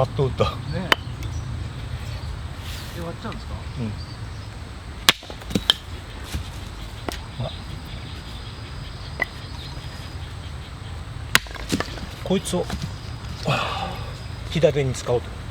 さっと打った。ねえ。割っちゃうんですか？うん。こいつを左に使おうと思って。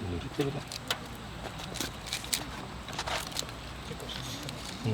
濡れてるな。うん。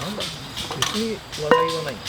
なんだ別に話題はないんだ。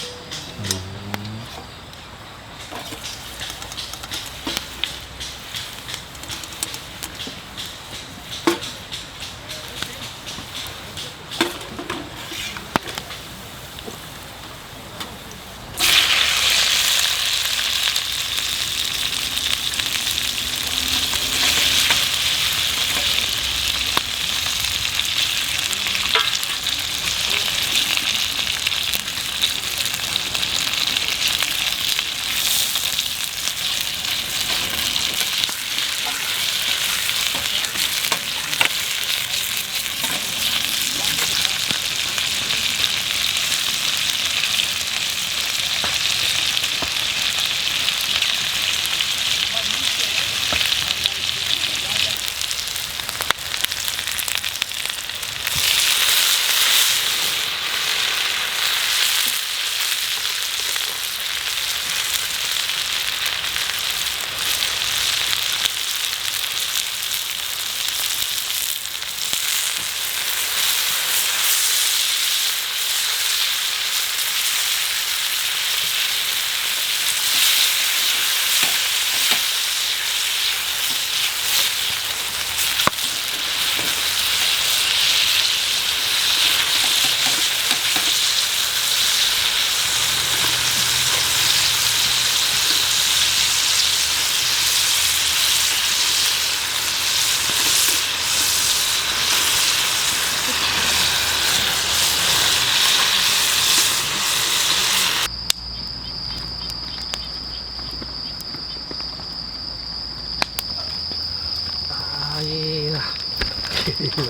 ああ、いいな。いいな。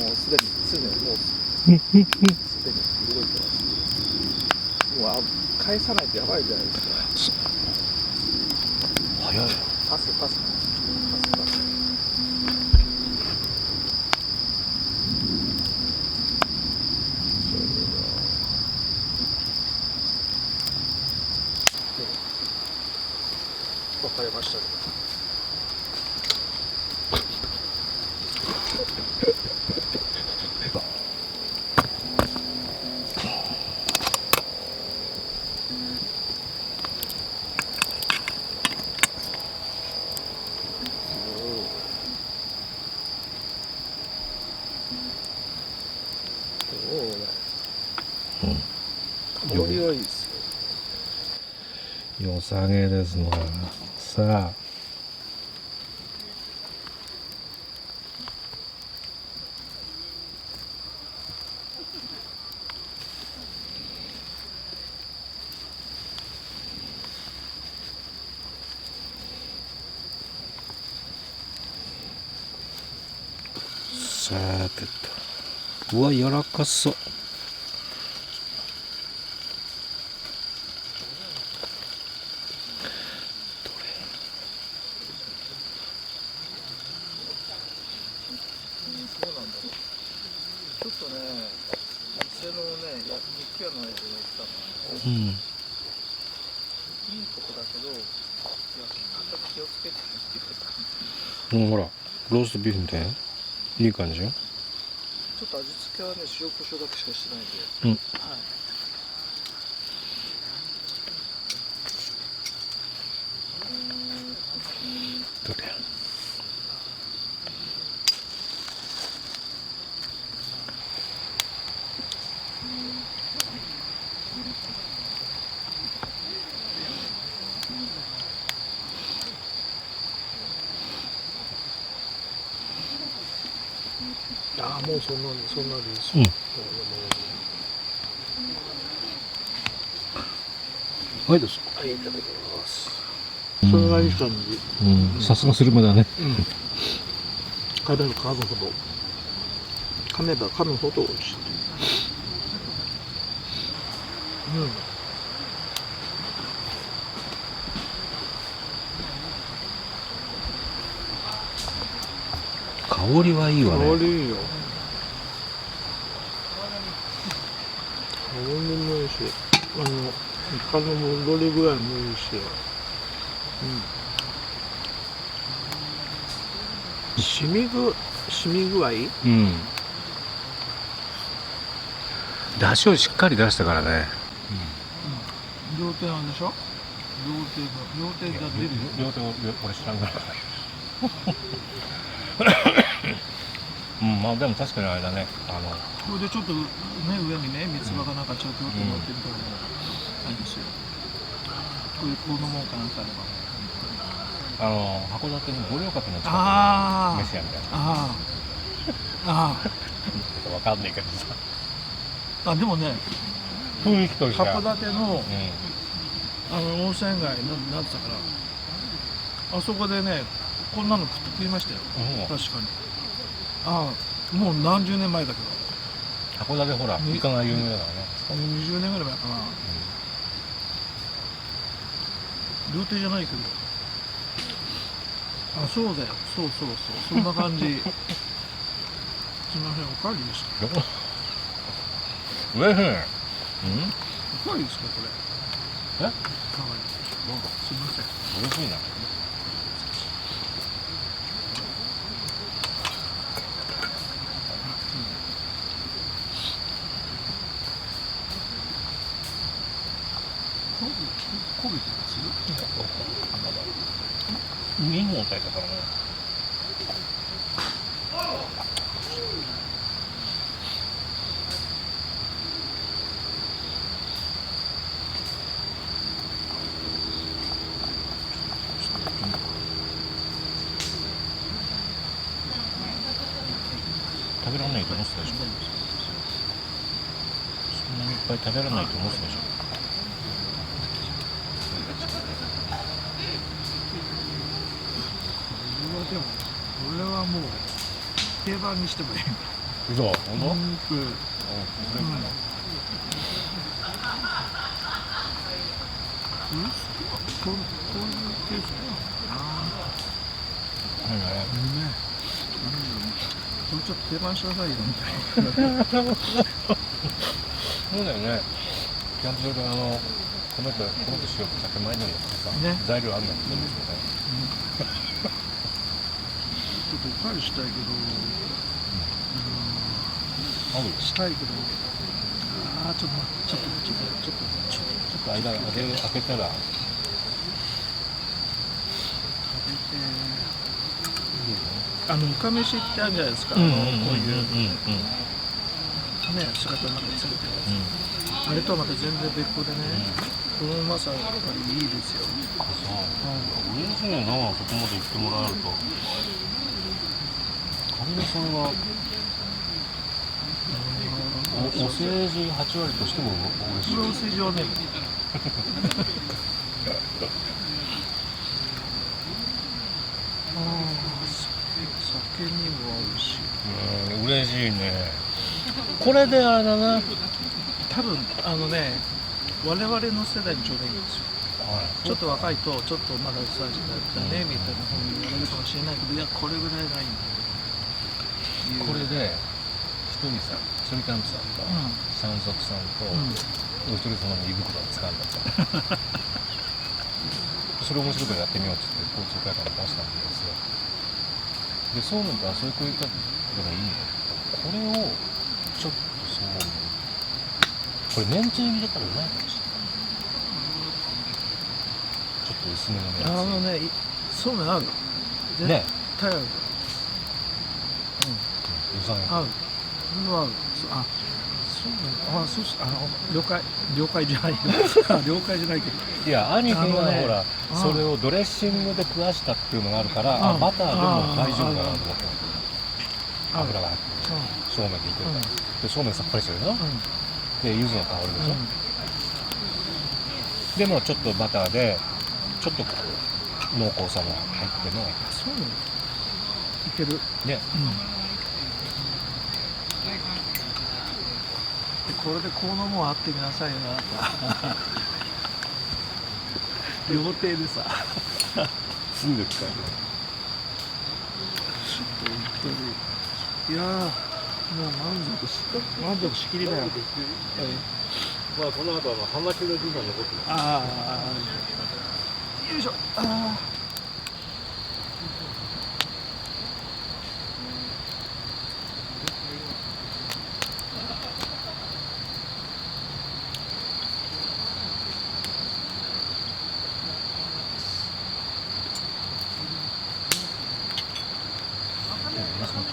もうすでにもうすでに動いてます。もう返さないとやばいじゃないですか。早い。パス。分かれましたね。香りはいいですよ。良さげですのさあ。さてと、うわ、柔らかそう。そうなんだろう。ちょっとね、店のね、肉屋のやつが言ったの。うん。いいとこだけど、いや、形気をつけてって言ってた。うん、ほら、ローストビーフみたいな。いい感じよ。ちょっと味付けはね、塩コショウだけしかしてないんで。うん。はい。どうだよ。ああ、もうそんなでいいですうん。よ。はい、どうぞ。はい、いただきます。それがいい感じ。うん、さすがスルメだね。噛めば噛むほど。噛めば噛むほど美味しい。香りはいいわね。香りいいよ。香りもいいし、イカの戻り具合もいいし、染み具染み具合。うん出汁をしっかり出したからね、両手なんでしょ。両手が出るよ。両手を俺知らんからうんまあでも確かにあれだねこれでちょっとね上にね三つ葉がなんかちょっと乗ってみたいなのあるんですよ。こういうこのもんかなんかあれば。函館の五稜郭の近くあーの飯屋みたいなああわかんないけどさあでもね雰囲気としては函館のう温泉街なんて言ったかな、あそこでねこんなの食いましたよ。ん確かに。ああもう何十年前だけど、函館ほらイカが有名だからね20年ぐらい前かな。料亭じゃないけど、あそうだよ、そうそんな感じすみません、おかわりですか。うえへんおかわりですかこれ。えおかわりすみません。嬉しいな焦げてます2本炊いたからね食べられないと思ってたでしょそんなにいっぱい食べられないと思ってたでしょでもこれはもう定番にしてもいい。嘘本当こういうケースかな。何これちょっと定番しなさいよみたいな。そうだよねキャンプ場で米と塩と酒前のやつでさ、ね材料あるんだけどねちょっとおかわりしたいけど、したいけど、ちょっと間開けたらいかめしってあるじゃないですか。こういうね姿の中についてるやつ、あれとはまた全然別個でね、このうまさやっぱりいいですよ。嬉しいなそこまで言ってもらえると仮にそれがお世辞8割としても嬉しいこれお世辞はね酒にも合うし、嬉しいねこれであれだな多分我々の世代にちょうどいいんですよ。ちょっと若いとちょっとまだ薄味だったねみたいな風に言われるかもしれないけど、いやこれぐらいがいいんだよ。これで一人キャンプさんと山賊さんとお一人様の胃袋を掴んださそれ面白いことやってみようって言って交通会館で出したんですよ。でそうめんとそういう食い方がいいのこれをちょっとこれめんつゆ入れたらうまいかもしれないちょっと薄めのめんつゆそうめん合うね絶対合う。予算合う。これは合う。そう了解じゃないよ了解じゃないけど、いや兄貴がほらそれをドレッシングで食わしたっていうのがあるからバターでも大丈夫かなと思って油が入ってそうめんでいけるからでそうめんさっぱりしてるよで柚子の香りでしょでもちょっとバターでちょっと濃厚さも入ってもそうめんいけるねこれでこのもんあってみなさいよあなた料亭でさすぐ使える本当にいやもう満足しきりだよ。まあこの後ハマチの時間残ってますよいしょこ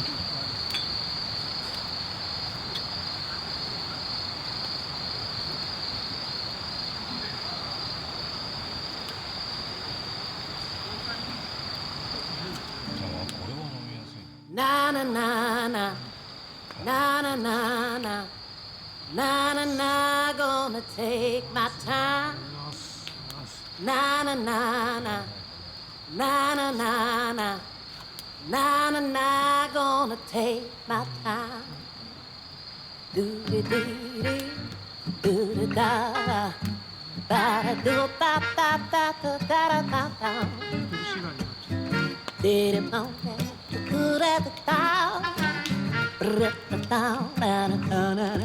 れは飲みやすい。 Na na na na, na na na na, na na na, gonna take my time. Na na na na, na na na na, na na na, gonna take my time. Do dee dee dee, do da da, da da do da da da da da da da. 苦しがりになっちゃう。 Did it on that? Good at the town. Down, down, down, down, down.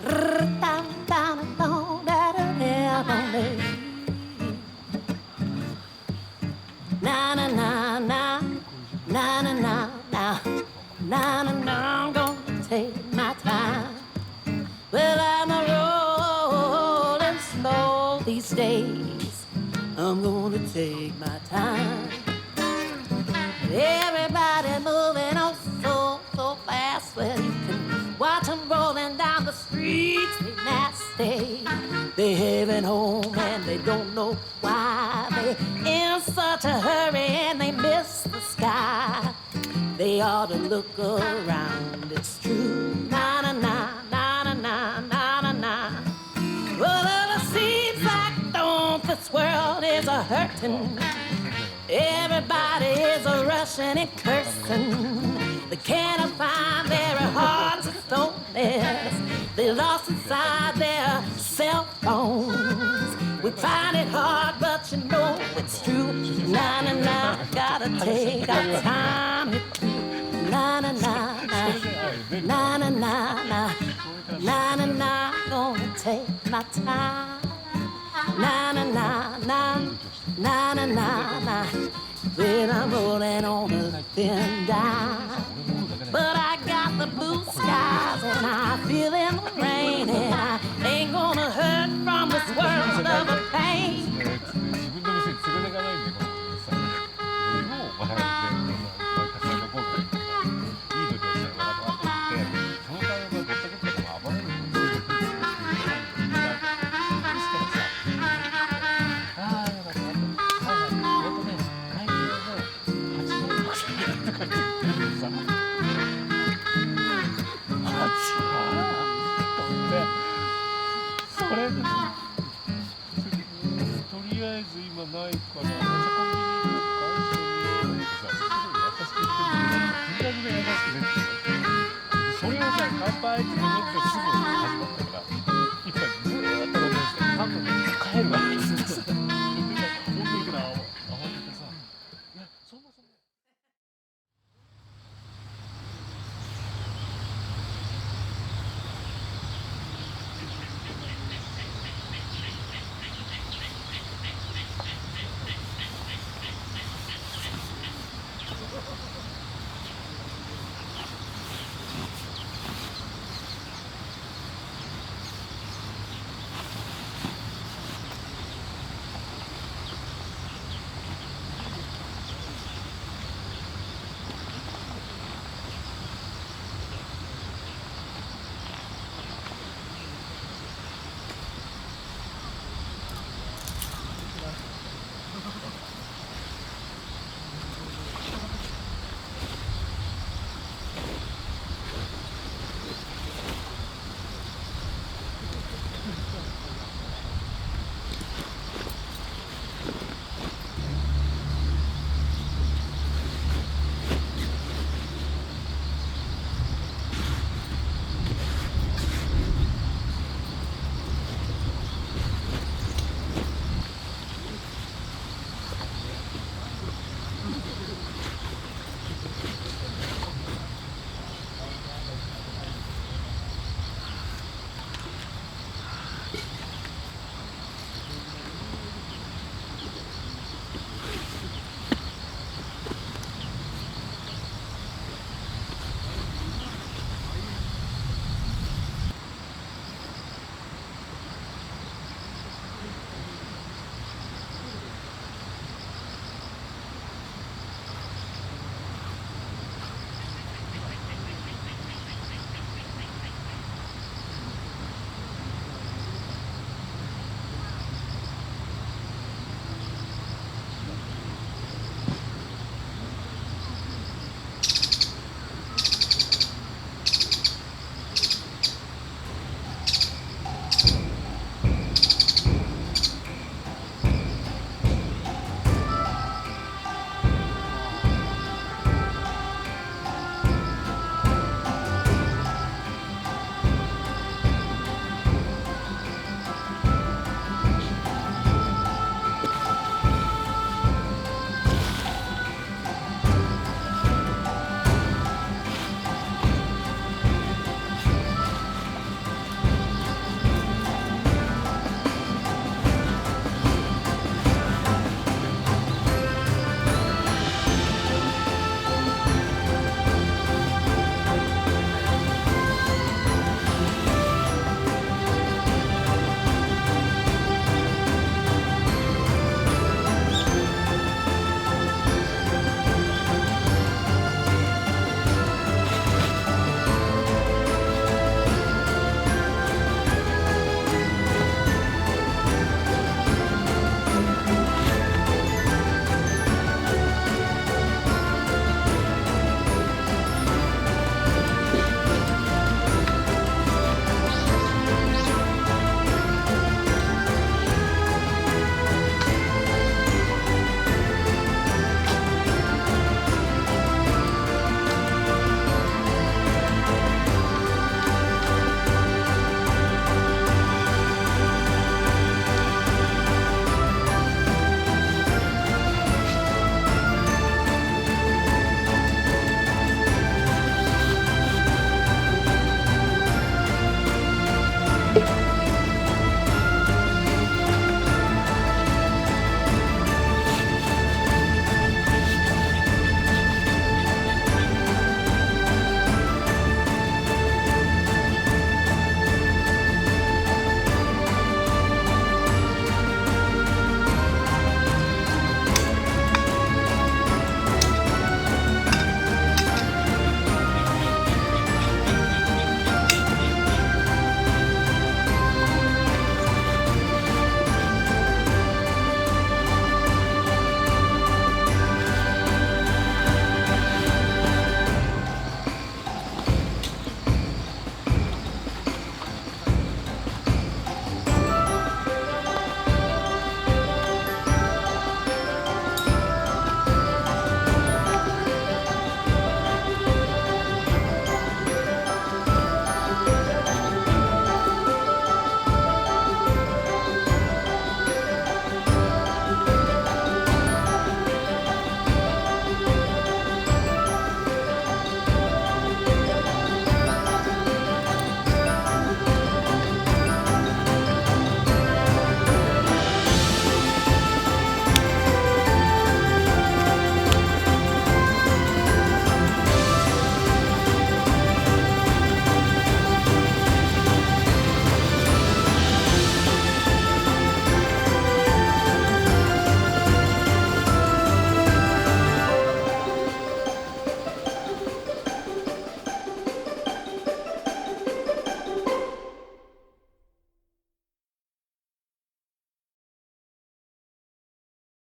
Down, down, down, down. Na na na na, na na na na, na na na. I'm gonna take my time. Well, I'm a rolling slow these days. I'm gonna take my time. Everybody moving on so fast. Well, you can watch them rolling down the streets. They nasty. They heading home and they don't know why. They in such a hurry and they miss the sky. They ought to look around. It's true. Na na na na na na na na na. Well, it seems like this world is a hurting. Everybody is a rushing and cursing. They can't find their hearts and stones. They lost inside their cell phones. We find it hard, but you know it's true. Na na na, gotta take our time. Na na na na, na na na na, na na na, gonna take my time. Na na na na, na na na na. When I'm rolling on a thin line, but I got the blue skies and I feel in the rain, and I ain't gonna hurt from this world of a pain. 自分の店に連れてかないんで、このおじさん。俺もお前で、お前たちのところで、いい時はしたらわかって言って、その会話がどったくったかも暴れるんですよ。ですからさ、ああ、よかった。はいはい。会議で8万6千円とかって言ってるんでさ。8万ってそれでさ、とりあえず今ないから、めちゃコンビニ行こうか一緒にってさ、すごい優しく言ってるんだけど、金額が優しくねって。それをさ、乾杯って飲むってす